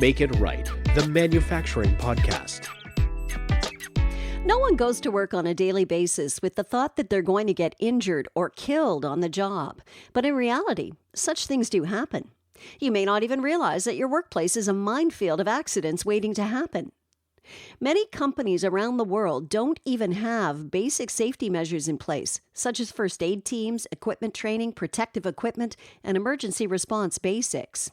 Make It Right, the manufacturing podcast. No one goes to work on a daily basis with the thought that they're going to get injured or killed on the job. But in reality, such things do happen. You may not even realize that your workplace is a minefield of accidents waiting to happen. Many companies around the world don't even have basic safety measures in place, such as first aid teams, equipment training, protective equipment, and emergency response basics.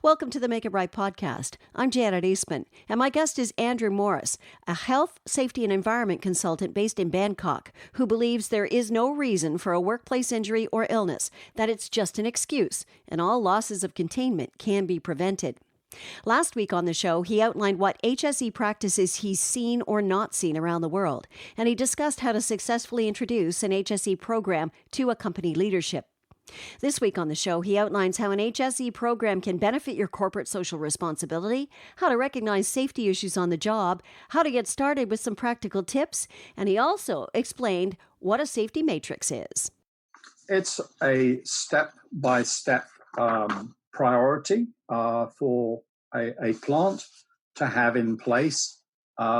Welcome to the Make It Right podcast. I'm Janet Eastman, and my guest is Andrew Morris, a health, safety, and environment consultant based in Bangkok, who believes there is no reason for a workplace injury or illness, that it's just an excuse, and all losses of containment can be prevented. Last week on the show, he outlined what HSE practices he's seen or not seen around the world, and he discussed how to successfully introduce an HSE program to a company leadership. This week on the show, he outlines how an HSE program can benefit your corporate social responsibility, how to recognize safety issues on the job, how to get started with some practical tips, and he also explained what a safety matrix is. It's a step-by-step priority for a plant to have in place,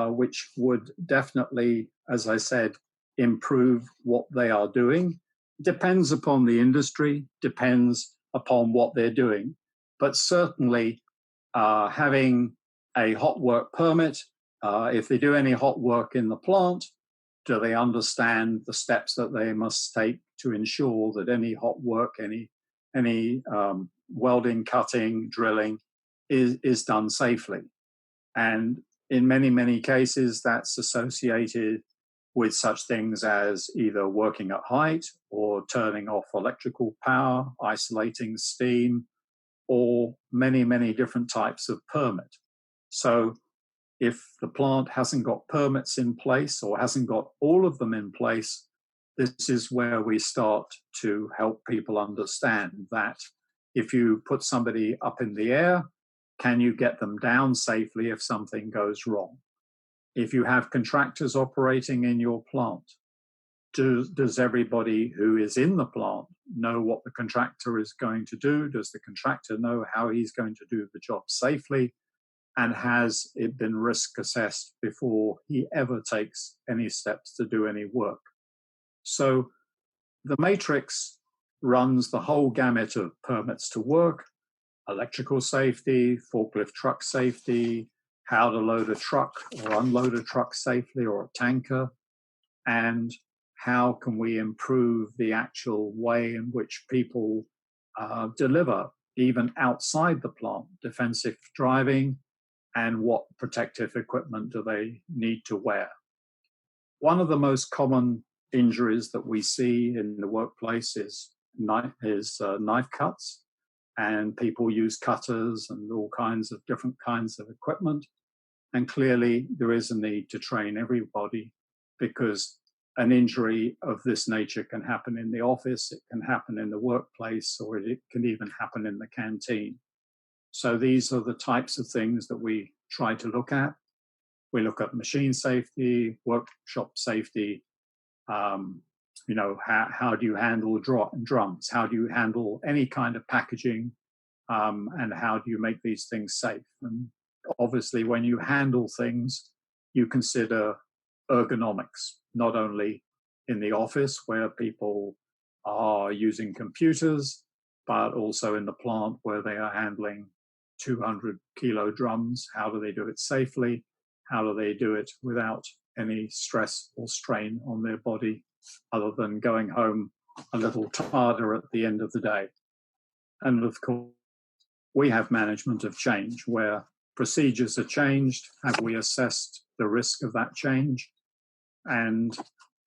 which would definitely, as I said, improve what they are doing. Depends upon the industry, depends upon what they're doing. But certainly having a hot work permit, if they do any hot work in the plant, do they understand the steps that they must take to ensure that any hot work, any welding, cutting, drilling is done safely? And in many, many cases, that's associated with such things as either working at height or turning off electrical power, isolating steam, or many, many different types of permit. So if the plant hasn't got permits in place or hasn't got all of them in place, this is where we start to help people understand that if you put somebody up in the air, can you get them down safely if something goes wrong? If you have contractors operating in your plant, does everybody who is in the plant know what the contractor is going to do? Does the contractor know how he's going to do the job safely? And has it been risk assessed before he ever takes any steps to do any work? So the matrix runs the whole gamut of permits to work, electrical safety, forklift truck safety, how to load a truck or unload a truck safely or a tanker, and how can we improve the actual way in which people deliver, even outside the plant, defensive driving, and what protective equipment do they need to wear. One of the most common injuries that we see in the workplace is knife cuts, and people use cutters and all kinds of different kinds of equipment. And clearly there is a need to train everybody, because an injury of this nature can happen in the office, it can happen in the workplace, or it can even happen in the canteen. So these are the types of things that we try to look at. We look at machine safety, workshop safety, how do you handle drums? How do you handle any kind of packaging? And how do you make these things safe? And obviously, when you handle things, you consider ergonomics, not only in the office where people are using computers, but also in the plant where they are handling 200-kilo drums. How do they do it safely? How do they do it without any stress or strain on their body, other than going home a little tired at the end of the day? And of course, we have management of change, where procedures are changed. Have we assessed the risk of that change? And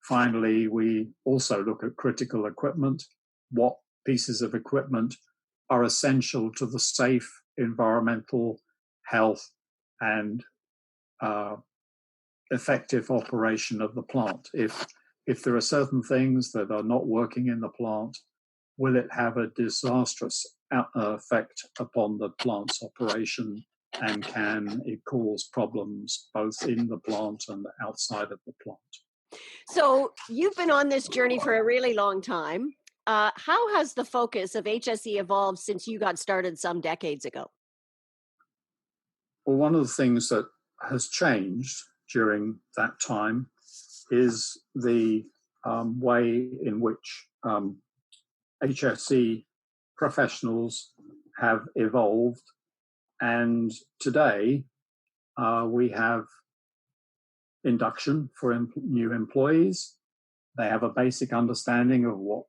finally, we also look at critical equipment. What pieces of equipment are essential to the safe environmental, health, and effective operation of the plant? If there are certain things that are not working in the plant, will it have a disastrous effect upon the plant's operation, and can it cause problems both in the plant and outside of the plant? So you've been on this journey for a really long time. How has the focus of HSE evolved since you got started some decades ago? Well, one of the things that has changed during that time is the way in which HSE professionals have evolved. And today we have induction for new employees. They have a basic understanding of what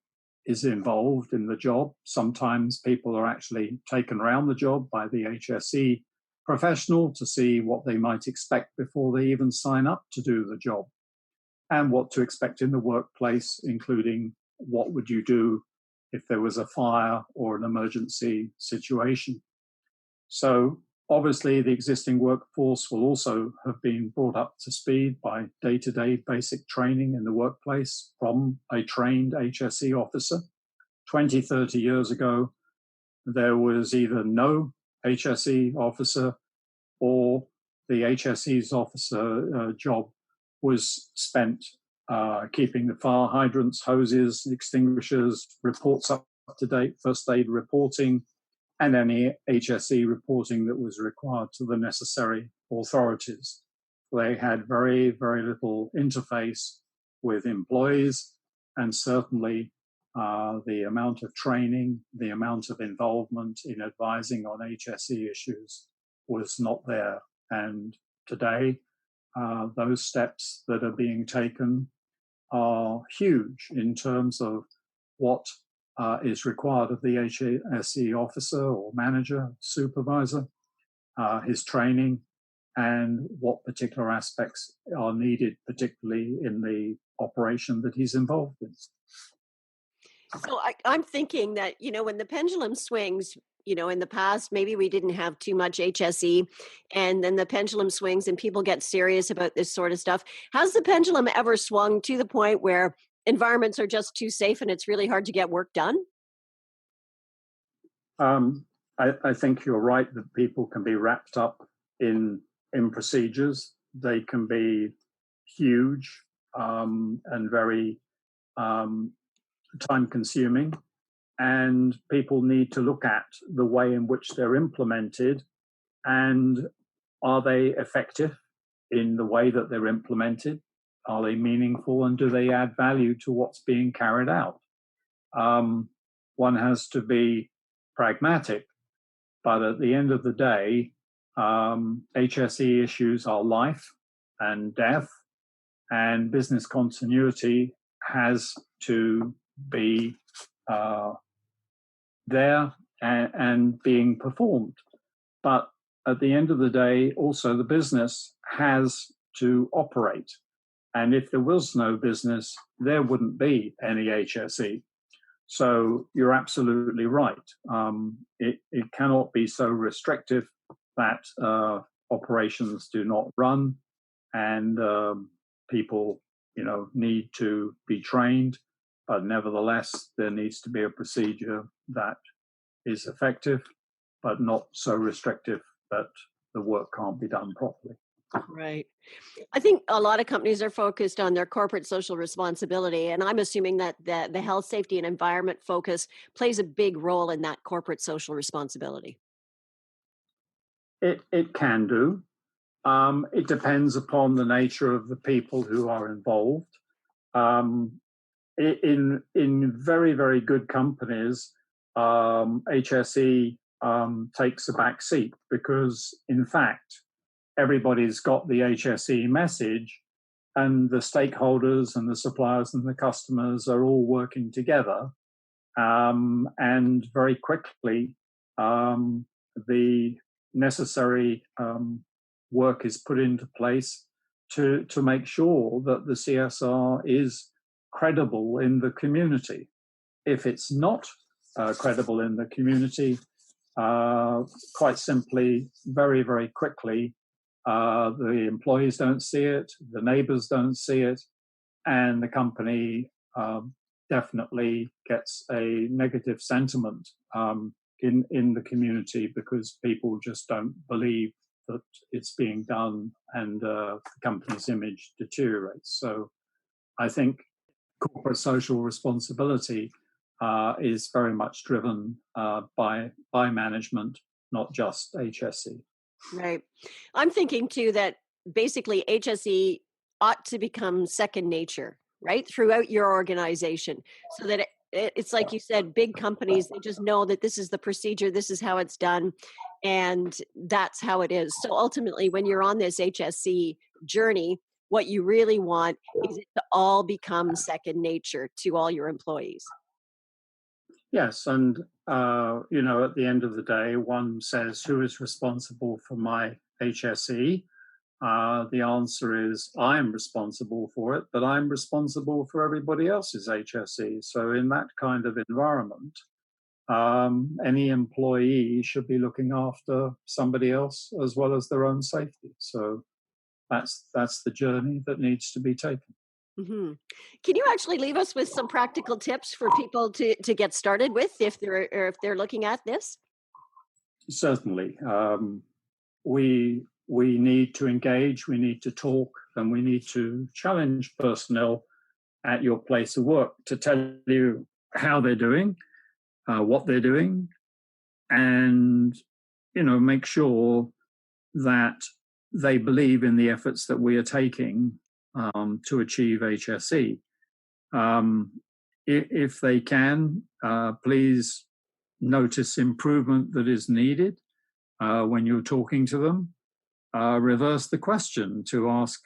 is involved in the job. Sometimes people are actually taken around the job by the HSE professional to see what they might expect before they even sign up to do the job, and what to expect in the workplace, including what would you do if there was a fire or an emergency situation. So obviously the existing workforce will also have been brought up to speed by day-to-day basic training in the workplace from a trained HSE officer. 20, 30 years ago, there was either no HSE officer, or the HSE's officer job was spent keeping the fire hydrants, hoses, extinguishers, reports up to date, first aid reporting, and any HSE reporting that was required to the necessary authorities. They had very, very little interface with employees, and certainly the amount of training, the amount of involvement in advising on HSE issues was not there. And today, those steps that are being taken are huge in terms of what is required of the HSE officer or manager, supervisor, his training, and what particular aspects are needed, particularly in the operation that he's involved in. So I'm thinking that, when the pendulum swings, in the past, maybe we didn't have too much HSE, and then the pendulum swings and people get serious about this sort of stuff. Has the pendulum ever swung to the point where environments are just too safe and it's really hard to get work done? I think you're right that people can be wrapped up in procedures. They can be huge and very time consuming, and people need to look at the way in which they're implemented, and are they effective in the way that they're implemented? Are they meaningful, and do they add value to what's being carried out? One has to be pragmatic, but at the end of the day, HSE issues are life and death, and business continuity has to be there and being performed. But at the end of the day, also the business has to operate. And if there was no business, there wouldn't be any HSE. So you're absolutely right. It cannot be so restrictive that operations do not run, and people, need to be trained. But nevertheless, there needs to be a procedure that is effective, but not so restrictive that the work can't be done properly. Right. I think a lot of companies are focused on their corporate social responsibility, and I'm assuming that the health, safety, and environment focus plays a big role in that corporate social responsibility. It can do. It depends upon the nature of the people who are involved. In very, very good companies, HSE takes a back seat because, in fact, everybody's got the HSE message, and the stakeholders and the suppliers and the customers are all working together. And very quickly, the necessary work is put into place to make sure that the CSR is credible in the community. If it's not credible in the community, quite simply, very, very quickly, the employees don't see it, the neighbors don't see it, and the company definitely gets a negative sentiment in the community, because people just don't believe that it's being done, and the company's image deteriorates. So I think corporate social responsibility is very much driven by management, not just HSE. Right. I'm thinking too that basically HSE ought to become second nature, right? Throughout your organization so that it's like you said, big companies, they just know that this is the procedure, this is how it's done, and that's how it is. So ultimately, when you're on this HSE journey, what you really want is it to all become second nature to all your employees. Yes, and you know, at the end of the day, one says, "Who is responsible for my HSE?" The answer is, I am responsible for it, but I'm responsible for everybody else's HSE. So, in that kind of environment, any employee should be looking after somebody else as well as their own safety. So, that's the journey that needs to be taken. Hmm. Can you actually leave us with some practical tips for people to get started with if they're looking at this? Certainly, we need to engage, we need to talk, and we need to challenge personnel at your place of work to tell you how they're doing, what they're doing, and make sure that they believe in the efforts that we are taking to achieve HSE. Um, if they can, please notice improvement that is needed when you're talking to them. Reverse the question to ask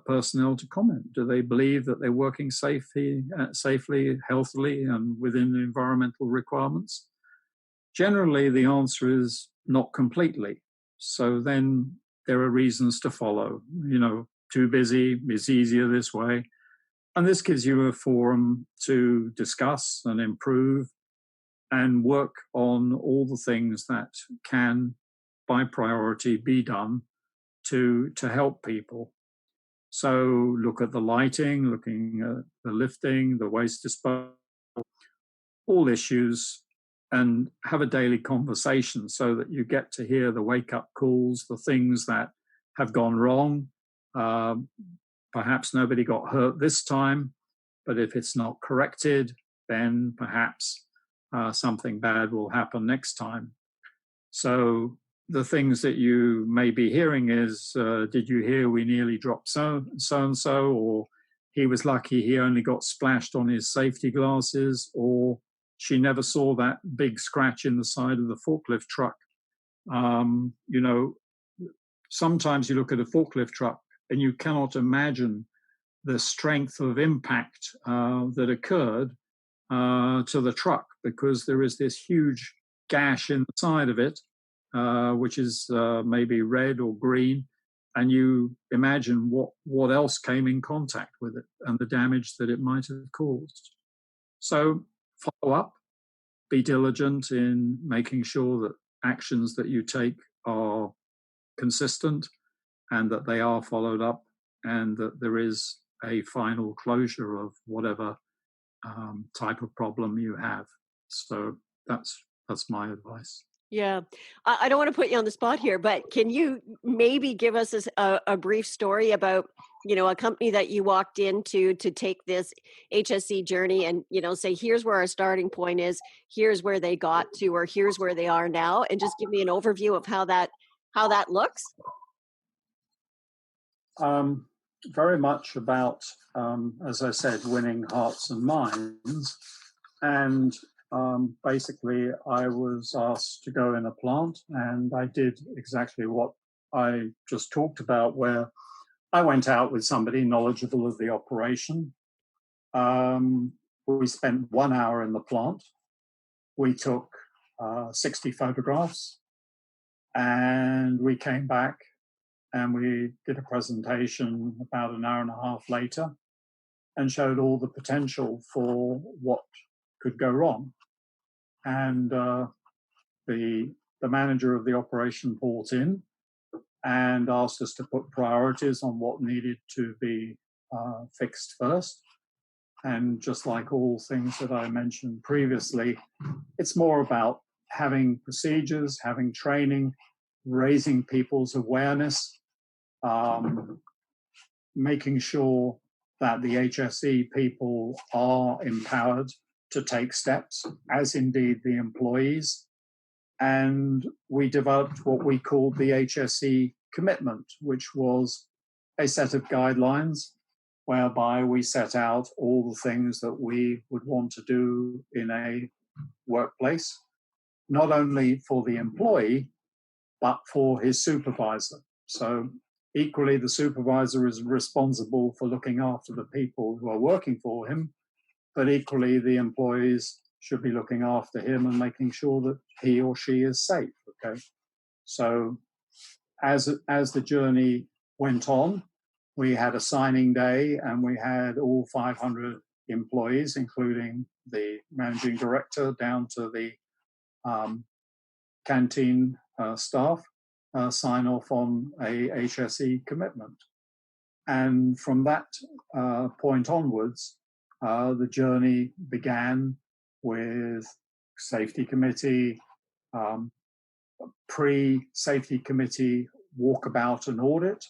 personnel to comment. Do they believe that they're working safely, healthily, and within the environmental requirements? Generally, the answer is not completely. So then there are reasons to follow. Too busy is easier this way. And this gives you a forum to discuss and improve and work on all the things that can, by priority, be done to help people. So look at the lighting, looking at the lifting, the waste disposal, all issues, and have a daily conversation so that you get to hear the wake up calls, the things that have gone wrong. Um, Perhaps nobody got hurt this time, but if it's not corrected, then perhaps something bad will happen next time. So the things that you may be hearing is, did you hear we nearly dropped so and so, or he was lucky he only got splashed on his safety glasses, or she never saw that big scratch in the side of the forklift truck. Um, you know, Sometimes you look at a forklift truck and you cannot imagine the strength of impact that occurred to the truck because there is this huge gash in the side of it, which is maybe red or green, and you imagine what else came in contact with it and the damage that it might have caused. So follow up, be diligent in making sure that actions that you take are consistent and that they are followed up and that there is a final closure of whatever type of problem you have. So that's my advice. Yeah. I don't want to put you on the spot here, but can you maybe give us a brief story about, a company that you walked into to take this HSC journey and, say, here's where our starting point is, here's where they got to, or here's where they are now, and just give me an overview of how that looks? Um, Very much about, as I said, winning hearts and minds. And basically, I was asked to go in a plant, and I did exactly what I just talked about, where I went out with somebody knowledgeable of the operation. We spent 1 hour in the plant. We took 60 photographs, and we came back and we did a presentation about an hour and a half later and showed all the potential for what could go wrong. And the manager of the operation brought in and asked us to put priorities on what needed to be fixed first. And just like all things that I mentioned previously, it's more about having procedures, having training, raising people's awareness, um, making sure that the HSE people are empowered to take steps, as indeed the employees, And we developed what we called the HSE commitment, which was a set of guidelines whereby we set out all the things that we would want to do in a workplace, not only for the employee, but for his supervisor. So equally, the supervisor is responsible for looking after the people who are working for him, but equally the employees should be looking after him and making sure that he or she is safe. Okay, so as the journey went on, we had a signing day and we had all 500 employees, including the managing director down to the canteen staff, sign off on a HSE commitment. And from that point onwards, the journey began with safety committee, pre-safety committee walkabout and audit,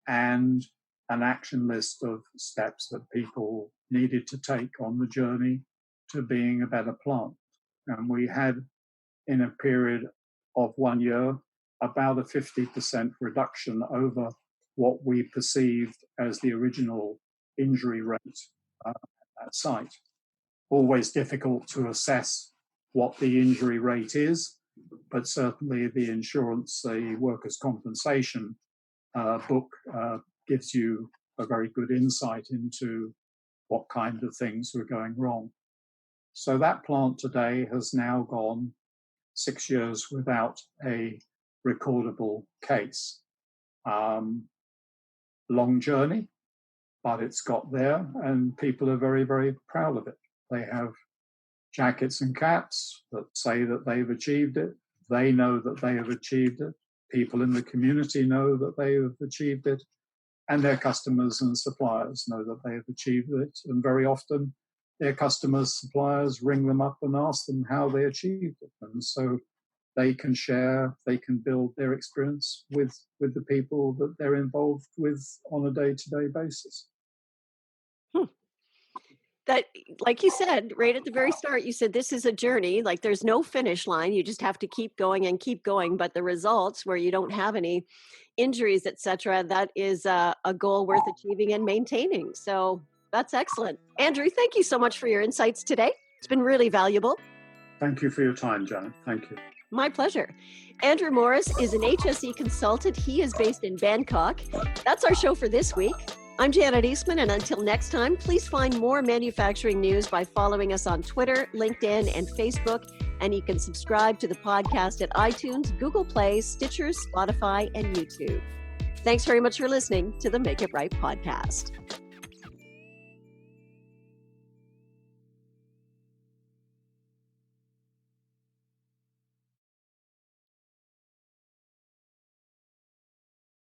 and an action list of steps that people needed to take on the journey to being a better plant. And we had, in a period of 1 year, about a 50% reduction over what we perceived as the original injury rate at that site. Always difficult to assess what the injury rate is, but certainly the insurance, the workers' compensation book gives you a very good insight into what kind of things were going wrong. So that plant today has now gone 6 years without a recordable case. Long journey, but it's got there, and people are very, very proud of it. They have jackets and caps that say that they've achieved it. They know that they have achieved it. People in the community know that they have achieved it. And their customers and suppliers know that they have achieved it. And very often, their customers, suppliers ring them up and ask them how they achieved it. And so they can share, they can build their experience with the people that they're involved with on a day-to-day basis. That, like you said, right at the very start, you said this is a journey. Like there's no finish line. You just have to keep going and keep going. But the results, where you don't have any injuries, etc., that is a goal worth achieving and maintaining. So that's excellent. Andrew, thank you so much for your insights today. It's been really valuable. Thank you for your time, Janet. Thank you. My pleasure. Andrew Morris is an HSE consultant. He is based in Bangkok. That's our show for this week. I'm Janet Eastman, and until next time, please find more manufacturing news by following us on Twitter, LinkedIn, and Facebook. And you can subscribe to the podcast at iTunes, Google Play, Stitcher, Spotify, and YouTube. Thanks very much for listening to the Make It Right podcast.